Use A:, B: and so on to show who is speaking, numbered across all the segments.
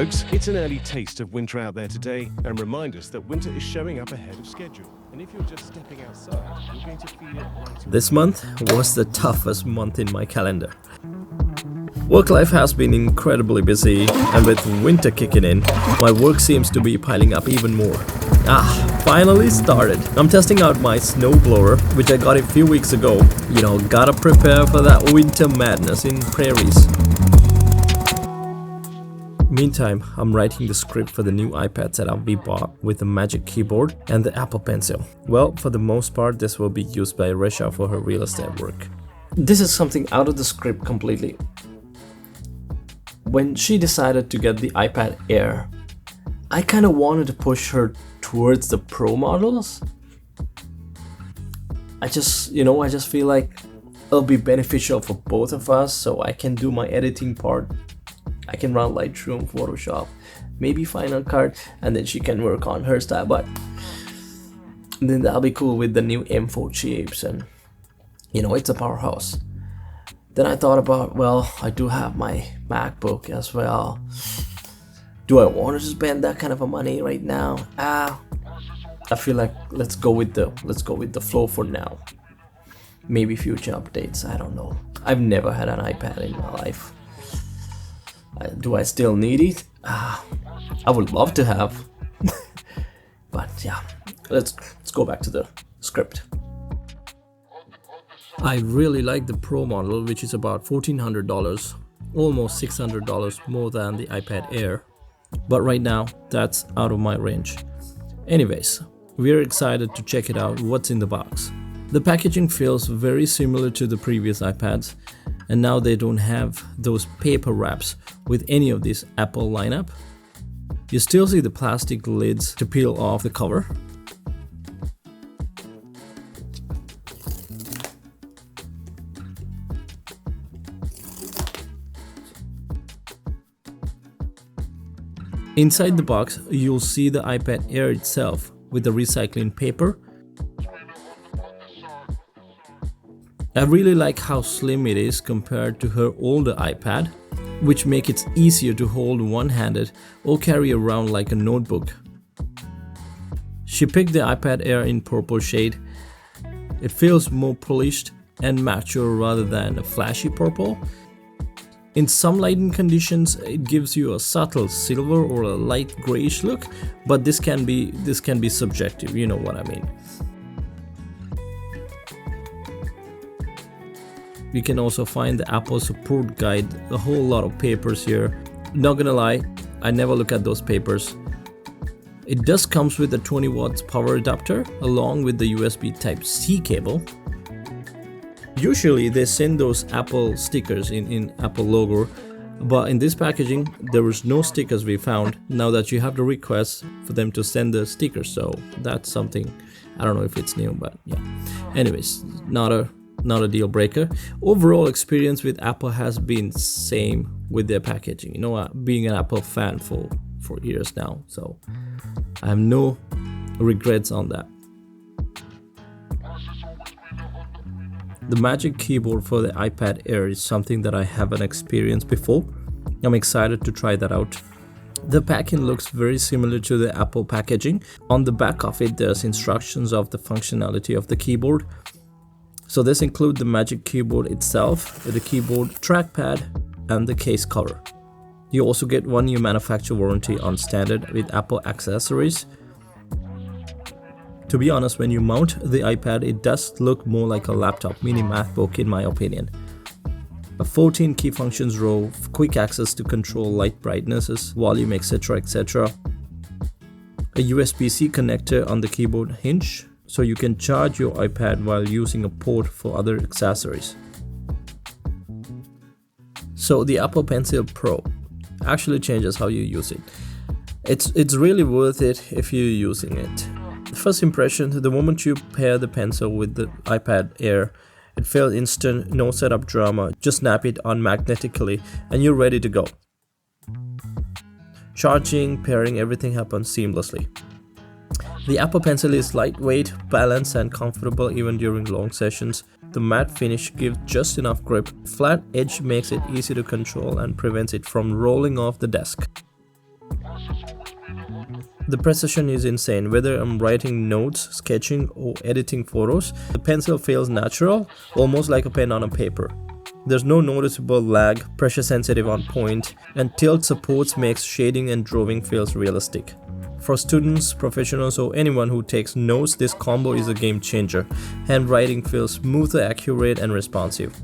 A: folks, it's an early taste of winter out there today and remind us that winter is showing up ahead of schedule. And if you're just stepping outside, you're going to feel it right away.
B: This month was the toughest month in my calendar. Work life has been incredibly busy, and with winter kicking in, my work seems to be piling up even more. Finally started. I'm testing out my snowblower, which I got a few weeks ago. Gotta prepare for that winter madness in prairies. Meantime, I'm writing the script for the new iPad setup we bought with the Magic Keyboard and the Apple Pencil. Well, for the most part, this will be used by Resha for her real estate work. This is something out of the script completely. When she decided to get the iPad Air, I kind of wanted to push her towards the Pro models. I just feel like it'll be beneficial for both of us, so I can do my editing part. I can run Lightroom, Photoshop, maybe Final Cut, and then she can work on her style. But then that'll be cool with the new M4 chips, and it's a powerhouse. Then I thought about, I do have my MacBook as well. Do I want to spend that kind of a money right now? I feel like let's go with the flow for now. Maybe future updates, I don't know. I've never had an iPad in my life. Do I still need it? I would love to have. But yeah, let's go back to the script. I really like the Pro model, which is about $1,400, almost $600 more than the iPad Air. But right now, that's out of my range. Anyways, we're excited to check it out, what's in the box. The packaging feels very similar to the previous iPads, and now they don't have those paper wraps with any of this Apple lineup. You still see the plastic lids to peel off the cover. Inside the box, you'll see the iPad Air itself with the recycling paper. I really like how slim it is compared to her older iPad, which makes it easier to hold one-handed or carry around like a notebook. She picked the iPad Air in purple shade. It feels more polished and mature rather than a flashy purple. In some lighting conditions, it gives you a subtle silver or a light grayish look, but this can be subjective, you know what I mean. You can also find the Apple support guide, a whole lot of papers here. Not gonna lie, I never look at those papers. It does comes with a 20 watts power adapter along with the USB Type-C cable. Usually they send those Apple stickers in Apple logo, but in this packaging there was no stickers we found. Now that you have to request for them to send the stickers, so that's something, I don't know if it's new, but yeah. Anyways, not a deal breaker. Overall experience with Apple has been same with their packaging. Being an Apple fan for years now, so I have no regrets on that. The Magic Keyboard for the iPad Air is something that I haven't experienced before. I'm excited to try that out. The packing looks very similar to the Apple packaging. On the back of it, there's instructions of the functionality of the keyboard. So this includes the Magic Keyboard itself, the keyboard, trackpad, and the case cover. You also get 1 year manufacturer warranty on standard with Apple accessories. To be honest, when you mount the iPad, it does look more like a laptop mini MacBook in my opinion. A 14 key functions row, quick access to control light brightnesses, volume, etc. A USB-C connector on the keyboard hinge, so you can charge your iPad while using a port for other accessories. So the Apple Pencil Pro actually changes how you use it. It's really worth it if you're using it. First impression, the moment you pair the pencil with the iPad Air, it felt instant, no setup drama, just snap it on magnetically and you're ready to go. Charging, pairing, everything happens seamlessly. The Apple Pencil is lightweight, balanced and comfortable even during long sessions. The matte finish gives just enough grip. Flat edge makes it easy to control and prevents it from rolling off the desk. The precision is insane. Whether I'm writing notes, sketching, or editing photos, the pencil feels natural, almost like a pen on a paper. There's no noticeable lag, pressure sensitive on point, and tilt supports makes shading and drawing feels realistic. For students, professionals, or anyone who takes notes, this combo is a game changer. Handwriting feels smoother, accurate, and responsive.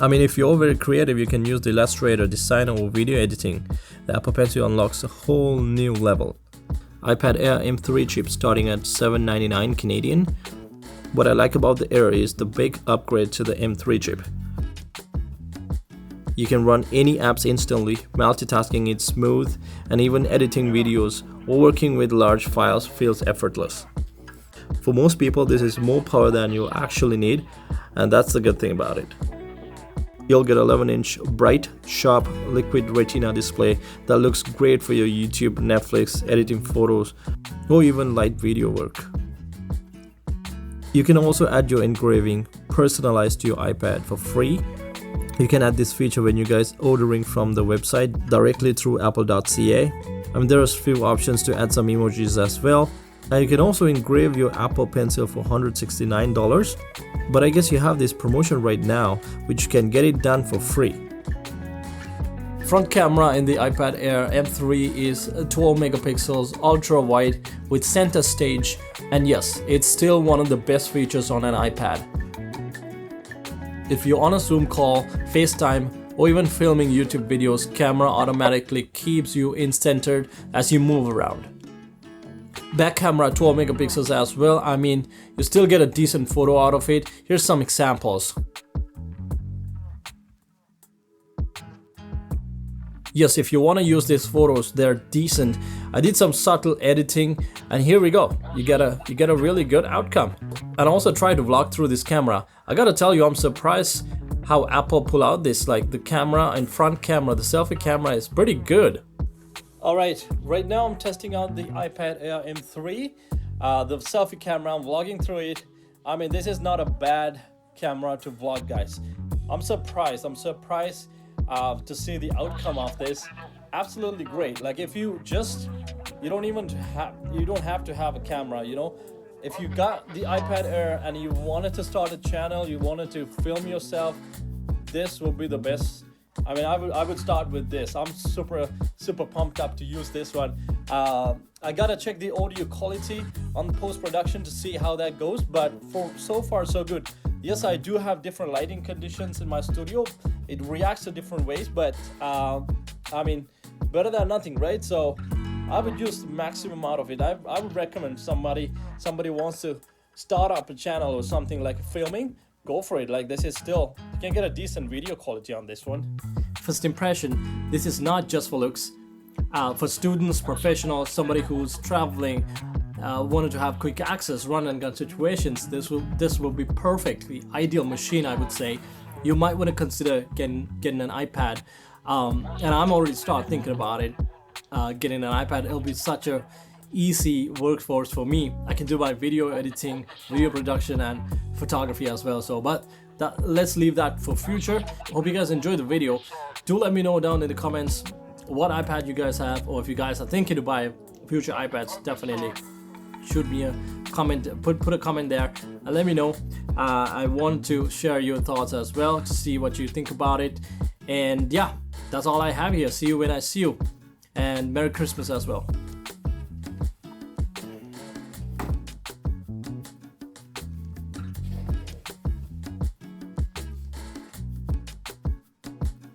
B: I mean, if you're very creative, you can use the Illustrator, Designer, or video editing. The Apple Pencil unlocks a whole new level. iPad Air M3 chip starting at $799 Canadian. What I like about the Air is the big upgrade to the M3 chip. You can run any apps instantly, multitasking is smooth, and even editing videos or working with large files feels effortless. For most people, this is more power than you actually need, and that's the good thing about it. You'll get 11-inch bright, sharp, liquid retina display that looks great for your YouTube, Netflix, editing photos, or even light video work. You can also add your engraving personalized to your iPad for free. You can add this feature when you guys ordering from the website directly through apple.ca. There's few options to add some emojis as well. And you can also engrave your Apple Pencil for $169. But I guess you have this promotion right now, which you can get it done for free. Front camera in the iPad Air M3 is 12 megapixels, ultra wide with center stage, and yes, it's still one of the best features on an iPad. If you're on a Zoom call, FaceTime, or even filming YouTube videos, camera automatically keeps you in-centered as you move around. Back camera 12 megapixels as well. I mean, you still get a decent photo out of it. Here's some examples. Yes, if you want to use these photos, they're decent. I did some subtle editing, and here we go. You get a really good outcome. And also try to vlog through this camera. I gotta tell you, I'm surprised how Apple pull out this, like the camera and front camera, the selfie camera is pretty good. Alright, right now I'm testing out the iPad Air M3. The selfie camera, I'm vlogging through it. I mean, this is not a bad camera to vlog, guys. I'm surprised to see the outcome of this. Absolutely great. Like if you don't have to have a camera, you know. If you got the iPad Air and you wanted to start a channel, you wanted to film yourself, this will be the best. I mean, I would start with this. I'm super pumped up to use this one. I gotta check the audio quality on post-production to see how that goes, but for so far so good. Yes, I do have different lighting conditions in my studio. It reacts to different ways, but I mean, better than nothing, right? So I would use the maximum out of it. I would recommend somebody wants to start up a channel or something like filming, go for it. Like this is still, you can get a decent video quality on this one. First impression, this is not just for looks. For students, professionals, somebody who's traveling, wanted to have quick access, run and gun situations, this will be perfect. The ideal machine, I would say. You might want to consider getting an iPad, and I'm already start thinking about it. Getting an iPad, it'll be such a easy workforce for me. I can do my video editing, video production, and photography as well. So, but let's leave that for future. Hope you guys enjoyed the video. Do let me know down in the comments what iPad you guys have, or if you guys are thinking to buy future iPads. Definitely shoot me a comment, put a comment there and let me know. I want to share your thoughts as well to see what you think about it. And yeah, that's all I have here. See you when I see you, and Merry Christmas as well.